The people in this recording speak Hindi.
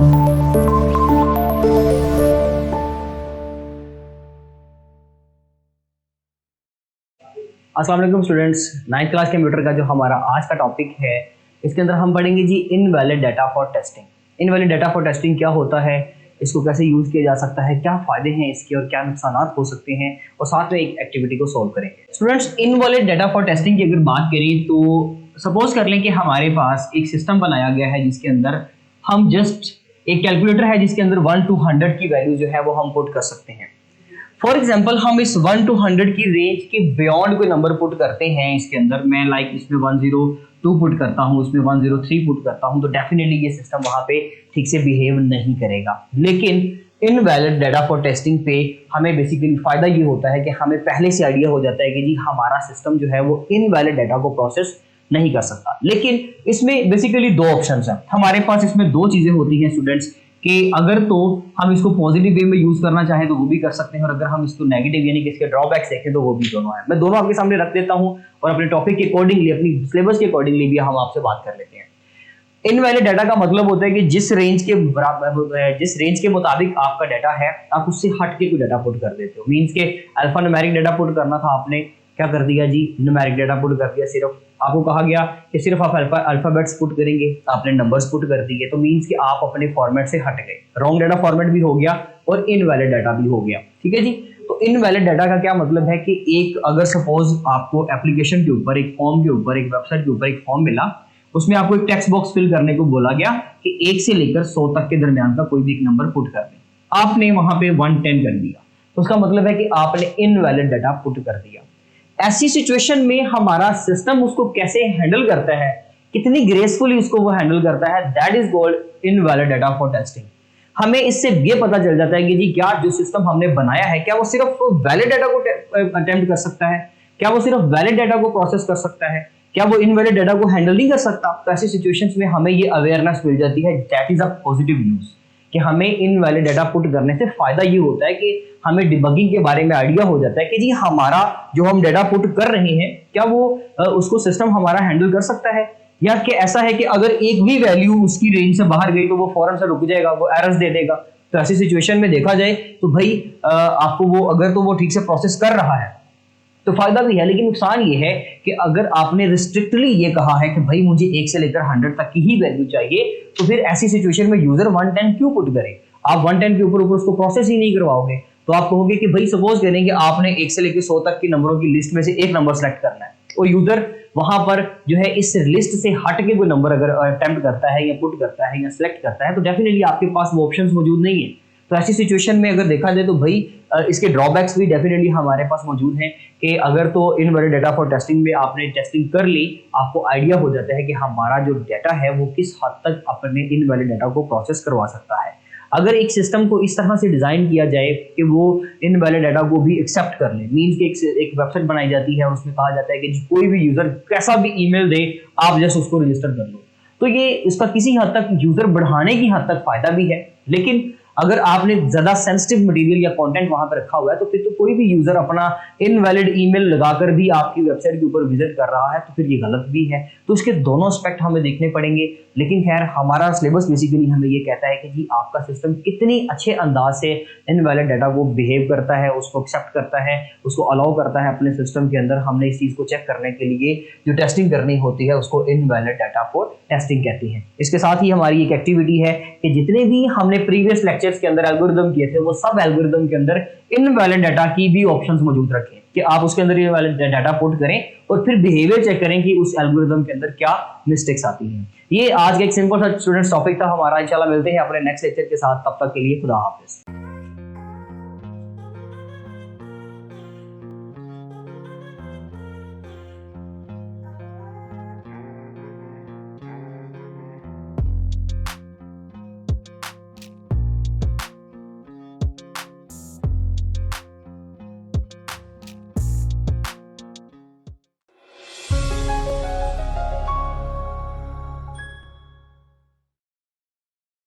अस्सलाम वालेकुम स्टूडेंट्स, 9th क्लास कंप्यूटर का जो हमारा आज का टॉपिक है, इसके अंदर हम पढ़ेंगे जी invalid data for testing. Invalid data for testing क्या होता है, इसको कैसे यूज़ किया जा सकता है, क्या फ़ायदे हैं इसके और क्या नुकसान हो सकते हैं, और साथ में एक एक्टिविटी को सॉल्व करेंगे। Students, invalid data for testing की अगर बात करें तो सपोज कर लें कि हमारे पास एक सिस्टम बनाया गया है जिसके अंदर हम जस्ट एक कैलकुलेटर है जिसके अंदर 1 to 100 की वैल्यू जो है वो हम पुट कर सकते हैं। फॉर एग्जाम्पल हम इस 1 to 100 की रेंज के बियॉन्ड कोई नंबर पुट करते हैं इसके अंदर, मैं लाइक इसमें 102 पुट करता हूँ, उसमें 103 पुट करता हूँ, तो डेफिनेटली ये सिस्टम वहाँ पे ठीक से बिहेव नहीं करेगा। लेकिन इनवैलिड डाटा फॉर टेस्टिंग पे हमें बेसिकली फायदा ये होता है कि हमें पहले से आइडिया हो जाता है कि जी हमारा सिस्टम जो है वो इनवैलिड डाटा को प्रोसेस नहीं कर सकता। लेकिन इसमें बेसिकली दो ऑप्शंस हैं हमारे पास। इसमें दो चीजें होती हैं स्टूडेंट्स कि अगर तो हम इसको पॉजिटिव वे में यूज करना चाहें तो वो भी कर सकते हैं, और अगर हम इसको नेगेटिव यानी कि इसके ड्रॉबैक्स देखें तो वो भी दोनों है। मैं दोनों आपके सामने रख देता हूं और अपने टॉपिक के अकॉर्डिंगली, अपनी सिलेबस के अकॉर्डिंगली भी हम आपसे बात कर लेते हैं। इनवैलिड डाटा का मतलब होता है कि जिस रेंज के मुताबिक आपका डाटा है आप उससे हट के कोई डाटा पुट कर देते हो। मींस के अल्फा न्यूमेरिक डाटा पुट करना था, आपने क्या कर दिया जी, न्यूमेरिक डाटा पुट कर दिया। सिर्फ आपको कहा गया कि सिर्फ आप अल्फाबेट्स पुट करेंगे, आपने नंबर्स पुट कर दिए, तो मींस कि आप अपने फॉर्मेट से हट गए। रॉन्ग डाटा फॉर्मेट भी हो गया और इनवैलिड डाटा भी हो गया। ठीक है जी। तो इनवैलिड डाटा का क्या मतलब है कि एक अगर सपोज आपको एप्लीकेशन के ऊपर, एक फॉर्म के ऊपर, एक वेबसाइट के ऊपर एक फॉर्म मिला, उसमें आपको एक टेक्स्ट बॉक्स फिल करने को बोला गया कि 1 से लेकर 100 तक के दरमियान का कोई भी एक नंबर पुट कर दें। आपने वहां पे 110 कर दिया, तो उसका मतलब है कि आपने इनवैलिड डाटा पुट कर दिया। ऐसी सिचुएशन में हमारा सिस्टम उसको कैसे हैंडल करता है, कितनी ग्रेसफुली उसको वो हैंडल करता है, that is called invalid data for testing. हमें इससे ये पता चल जाता है कि जी क्या जो सिस्टम हमने बनाया है, क्या वो सिर्फ वैलिड डाटा को अटेम्प्ट कर सकता है, क्या वो सिर्फ वैलिड डाटा को प्रोसेस कर सकता है, क्या वो इनवैलिड डाटा को हैंडल नहीं कर सकता। तो ऐसी सिचुएशंस में हमें ये अवेयरनेस मिल जाती है, that is a positive news, कि हमें इनवैलिड डाटा पुट करने से फायदा ये होता है कि हमें डिबगिंग के बारे में आइडिया हो जाता है कि जी हमारा जो हम डाटा पुट कर रहे हैं क्या वो उसको सिस्टम हमारा हैंडल कर सकता है, या कि ऐसा है कि अगर एक भी वैल्यू उसकी रेंज से बाहर गई तो वो फौरन से रुक जाएगा, वो एरर्स दे देगा। तो ऐसी सिचुएशन में देखा जाए तो भाई आपको वो अगर तो वो ठीक से प्रोसेस कर रहा है तो फायदा भी है, लेकिन नुकसान ये है कि अगर आपने रिस्ट्रिक्टली ये कहा है कि भाई मुझे 1 से लेकर 100 तक की ही वैल्यू चाहिए, तो फिर ऐसी सिचुएशन में यूजर 110 क्यों पुट करे। आप 110 के ऊपर उसको प्रोसेस ही नहीं करवाओगे, तो आप कहोगे कि भाई सपोज करें कि आपने 1 से लेकर 100 तक की नंबरों की लिस्ट में से एक नंबर सेलेक्ट करना है, और यूजर वहां पर जो है इस लिस्ट से हट के कोई नंबर अगर अटेम्प्ट करता है या पुट करता है या सिलेक्ट करता है, तो डेफिनेटली आपके पास वो ऑप्शंस मौजूद नहीं है। तो ऐसी सिचुएशन में अगर देखा जाए तो भाई इसके ड्रॉबैक्स भी डेफिनेटली हमारे पास मौजूद हैं कि अगर तो इनवैलिड डाटा फॉर टेस्टिंग में आपने टेस्टिंग कर ली, आपको आइडिया हो जाता है कि हमारा जो डाटा है वो किस हद तक अपने इनवैलिड डाटा को प्रोसेस करवा सकता है। अगर एक सिस्टम को इस तरह से डिजाइन किया जाए कि वो इनवैलिड डाटा को भी एक्सेप्ट कर ले, मींस कि एक वेबसाइट बनाई जाती है और उसमें कहा जाता है कि कोई भी यूजर कैसा भी ईमेल दे आप जस्ट उसको रजिस्टर कर लो, तो ये इसका किसी हद तक यूजर बढ़ाने की हद तक फायदा भी है। लेकिन अगर आपने ज्यादा सेंसिटिव मटेरियल या कंटेंट वहां पर रखा हुआ है तो फिर तो कोई भी यूजर अपना इनवैलिड ईमेल लगाकर भी आपकी वेबसाइट के ऊपर विजिट कर रहा है, तो फिर ये गलत भी है। तो इसके दोनों एस्पेक्ट हमें देखने पड़ेंगे। लेकिन खैर हमारा सिलेबस बेसिकली हमें ये कहता है कि जी आपका सिस्टम कितनी अच्छे अंदाज से इनवैलिड डाटा को बिहेव करता है, उसको एक्सेप्ट करता है, उसको अलाउ करता है अपने सिस्टम के अंदर। हमने इस चीज को चेक करने के लिए जो टेस्टिंग करनी होती है उसको इनवैलिड डाटा फॉर टेस्टिंग कहती है। इसके साथ ही हमारी एक एक्टिविटी है कि जितने भी हमने प्रीवियस लेक्चर्स के अंदर एल्गोरिदम किए थे वो सब एल्गोरिदम के अंदर इनवैलिड डाटा की भी ऑप्शंस मौजूद रखें कि आप उसके अंदर इनवैलिड डाटा पुट करें और फिर बिहेवियर चेक करें कि उस एल्गोरिदम के अंदर क्या मिस्टेक्स आती हैं। ये आज का एक सिंपल सा स्टूडेंट्स टॉपिक था हमारा। इंशाल्लाह मिलते हैं अपने नेक्स्ट लेक्चर के साथ, तब तक के लिए खुदा हाफिज।